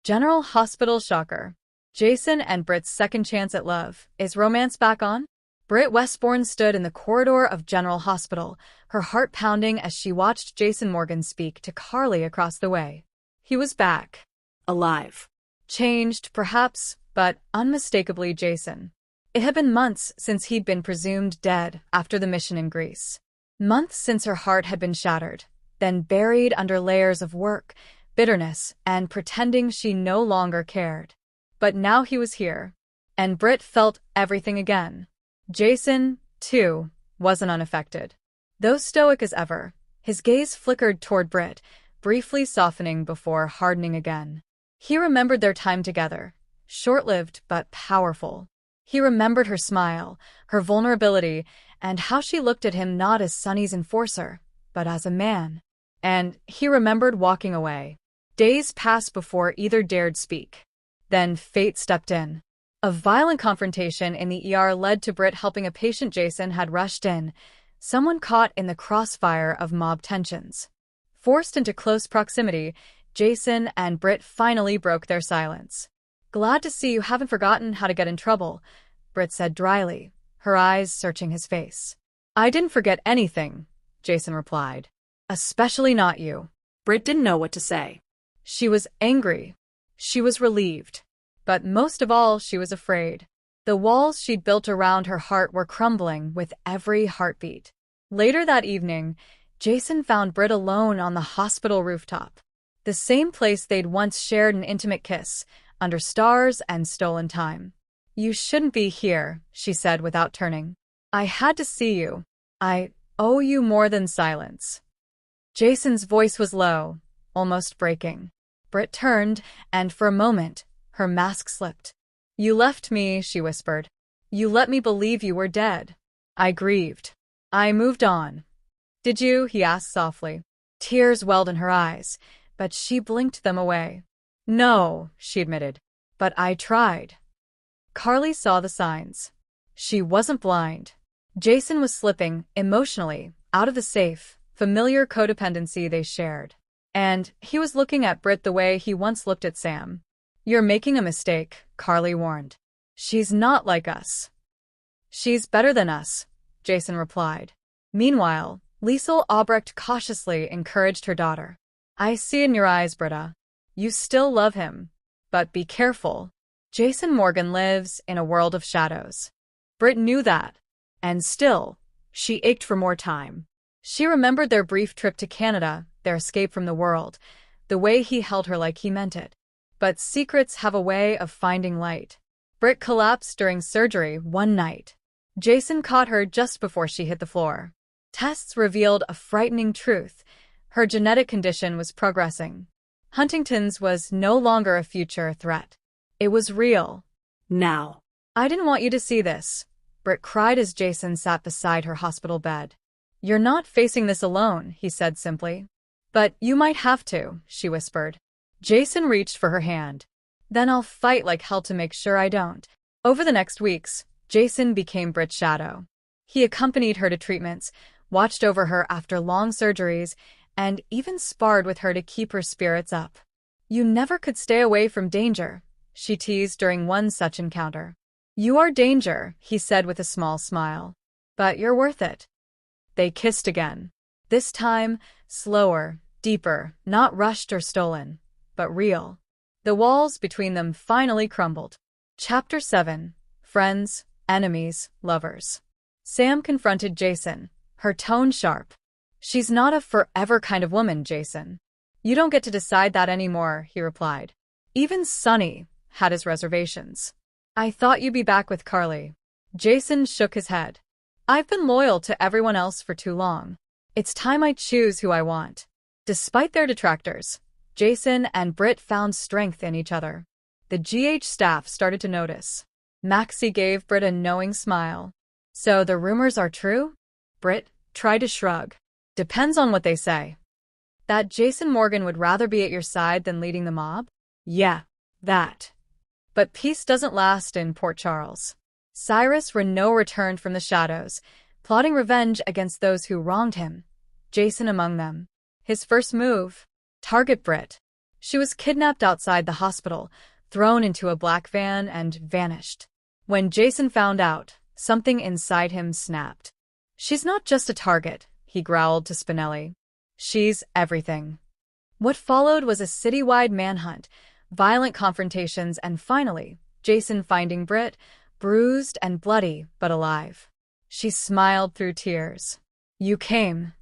General Hospital shocker. Jason and Britt's second chance at love. Is romance back on? Britt Westbourne stood in the corridor of General Hospital, her heart pounding as she watched Jason Morgan speak to Carly across the way. He was back. Alive. Changed, perhaps, but unmistakably Jason. It had been months since he'd been presumed dead after the mission in Greece. Months since her heart had been shattered, then buried under layers of work, bitterness, and pretending she no longer cared. But now he was here, and Britt felt everything again. Jason, too, wasn't unaffected. Though stoic as ever, his gaze flickered toward Britt, briefly softening before hardening again. He remembered their time together, short-lived but powerful. He remembered her smile, her vulnerability, and how she looked at him not as Sonny's enforcer, but as a man. And he remembered walking away. Days passed before either dared speak. Then fate stepped in. A violent confrontation in the ER led to Britt helping a patient Jason had rushed in, someone caught in the crossfire of mob tensions. Forced into close proximity, Jason and Britt finally broke their silence. "Glad to see you haven't forgotten how to get in trouble," Britt said dryly, her eyes searching his face. "I didn't forget anything," Jason replied. "Especially not you." Britt didn't know what to say. She was angry. She was relieved. But most of all, she was afraid. The walls she'd built around her heart were crumbling with every heartbeat. Later that evening, Jason found Britt alone on the hospital rooftop. The same place they'd once shared an intimate kiss, under stars and stolen time. "You shouldn't be here," she said without turning. "I had to see you. I owe you more than silence." Jason's voice was low, almost breaking. Britt turned, and for a moment, her mask slipped. "You left me," she whispered. "You let me believe you were dead. I grieved. I moved on." "Did you?" he asked softly. Tears welled in her eyes, but she blinked them away. "No," she admitted. "But I tried." Carly saw the signs. She wasn't blind. Jason was slipping, emotionally, out of the safe, familiar codependency they shared. And he was looking at Britt the way he once looked at Sam. "You're making a mistake," Carly warned. "She's not like us." "She's better than us," Jason replied. Meanwhile, Liesl Albrecht cautiously encouraged her daughter. "I see in your eyes, Britta. You still love him. But be careful. Jason Morgan lives in a world of shadows." Britt knew that. And still, she ached for more time. She remembered their brief trip to Canada, their escape from the world, the way he held her like he meant it. But secrets have a way of finding light. Britt collapsed during surgery one night. Jason caught her just before she hit the floor. Tests revealed a frightening truth. Her genetic condition was progressing. Huntington's was no longer a future threat. It was real. Now. "I didn't want you to see this," Britt cried as Jason sat beside her hospital bed. "You're not facing this alone," he said simply. "But you might have to," she whispered. Jason reached for her hand. "Then I'll fight like hell to make sure I don't." Over the next weeks, Jason became Britt's shadow. He accompanied her to treatments, watched over her after long surgeries, and even sparred with her to keep her spirits up. "You never could stay away from danger," she teased during one such encounter. "You are danger," he said with a small smile. "But you're worth it." They kissed again. This time, slower, deeper, not rushed or stolen, but real. The walls between them finally crumbled. Chapter 7. Friends, Enemies, Lovers. Sam confronted Jason, her tone sharp. "She's not a forever kind of woman, Jason." "You don't get to decide that anymore," he replied. Even Sonny had his reservations. "I thought you'd be back with Carly." Jason shook his head. "I've been loyal to everyone else for too long. It's time I choose who I want." Despite their detractors, Jason and Britt found strength in each other. The GH staff started to notice. Maxie gave Britt a knowing smile. "So the rumors are true?" Britt tried to shrug. "Depends on what they say." "That Jason Morgan would rather be at your side than leading the mob?" "Yeah, that." But peace doesn't last in Port Charles. Cyrus Renault returned from the shadows, plotting revenge against those who wronged him, Jason among them. His first move? Target Britt. She was kidnapped outside the hospital, thrown into a black van, and vanished. When Jason found out, something inside him snapped. "She's not just a target," he growled to Spinelli. "She's everything." What followed was a citywide manhunt, violent confrontations, and finally, Jason finding Britt, bruised and bloody, but alive. She smiled through tears. "You came."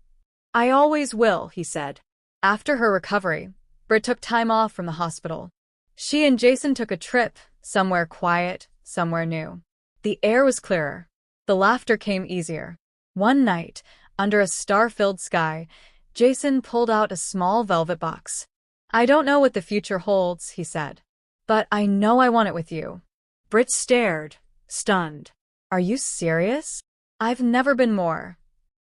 "I always will," he said. After her recovery, Britt took time off from the hospital. She and Jason took a trip, somewhere quiet, somewhere new. The air was clearer. The laughter came easier. One night, under a star-filled sky, Jason pulled out a small velvet box. "I don't know what the future holds," he said, "but I know I want it with you." Britt stared, stunned. "Are you serious? I've never been more."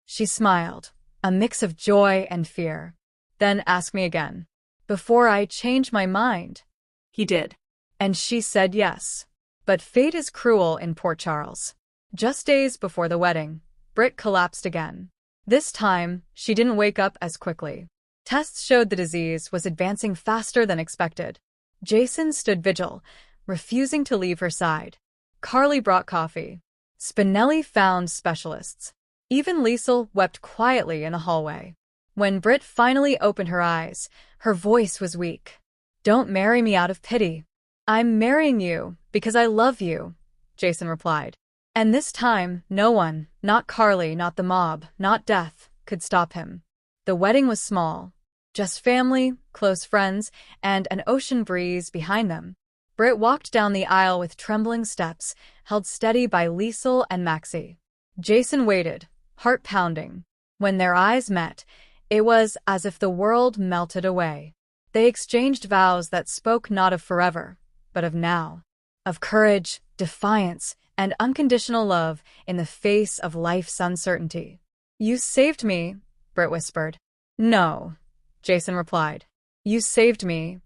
She smiled, a mix of joy and fear. "Then ask me again. Before I change my mind." He did. And she said yes. But fate is cruel in Port Charles. Just days before the wedding, Britt collapsed again. This time, she didn't wake up as quickly. Tests showed the disease was advancing faster than expected. Jason stood vigil, refusing to leave her side. Carly brought coffee. Spinelli found specialists. Even Liesel wept quietly in the hallway. When Britt finally opened her eyes, her voice was weak. "Don't marry me out of pity. I'm marrying you because I love you," Jason replied. And this time, no one, not Carly, not the mob, not death, could stop him. The wedding was small. Just family, close friends, and an ocean breeze behind them. Britt walked down the aisle with trembling steps, held steady by Liesel and Maxie. Jason waited, heart pounding. When their eyes met, it was as if the world melted away. They exchanged vows that spoke not of forever, but of now. Of courage, defiance, and unconditional love in the face of life's uncertainty. "You saved me," Britt whispered. "No," Jason replied. "You saved me."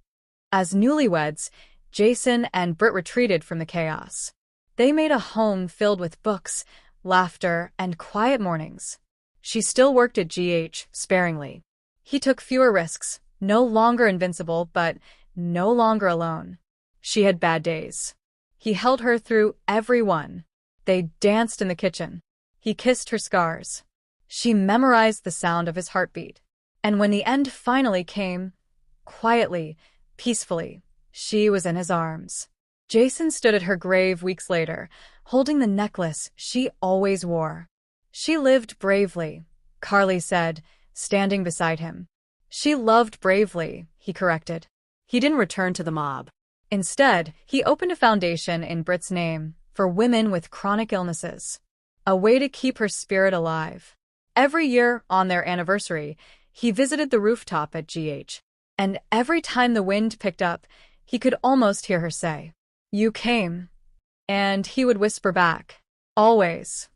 As newlyweds, Jason and Britt retreated from the chaos. They made a home filled with books, laughter, and quiet mornings. She still worked at GH, sparingly. He took fewer risks, no longer invincible, but no longer alone. She had bad days. He held her through every one. They danced in the kitchen. He kissed her scars. She memorized the sound of his heartbeat. And when the end finally came, quietly, peacefully, she was in his arms. Jason stood at her grave weeks later, holding the necklace she always wore. "She lived bravely," Carly said, standing beside him. "She loved bravely," he corrected. He didn't return to the mob. Instead, he opened a foundation in Britt's name for women with chronic illnesses, a way to keep her spirit alive. Every year, on their anniversary, he visited the rooftop at GH, and every time the wind picked up, he could almost hear her say, "You came." And he would whisper back, "Always."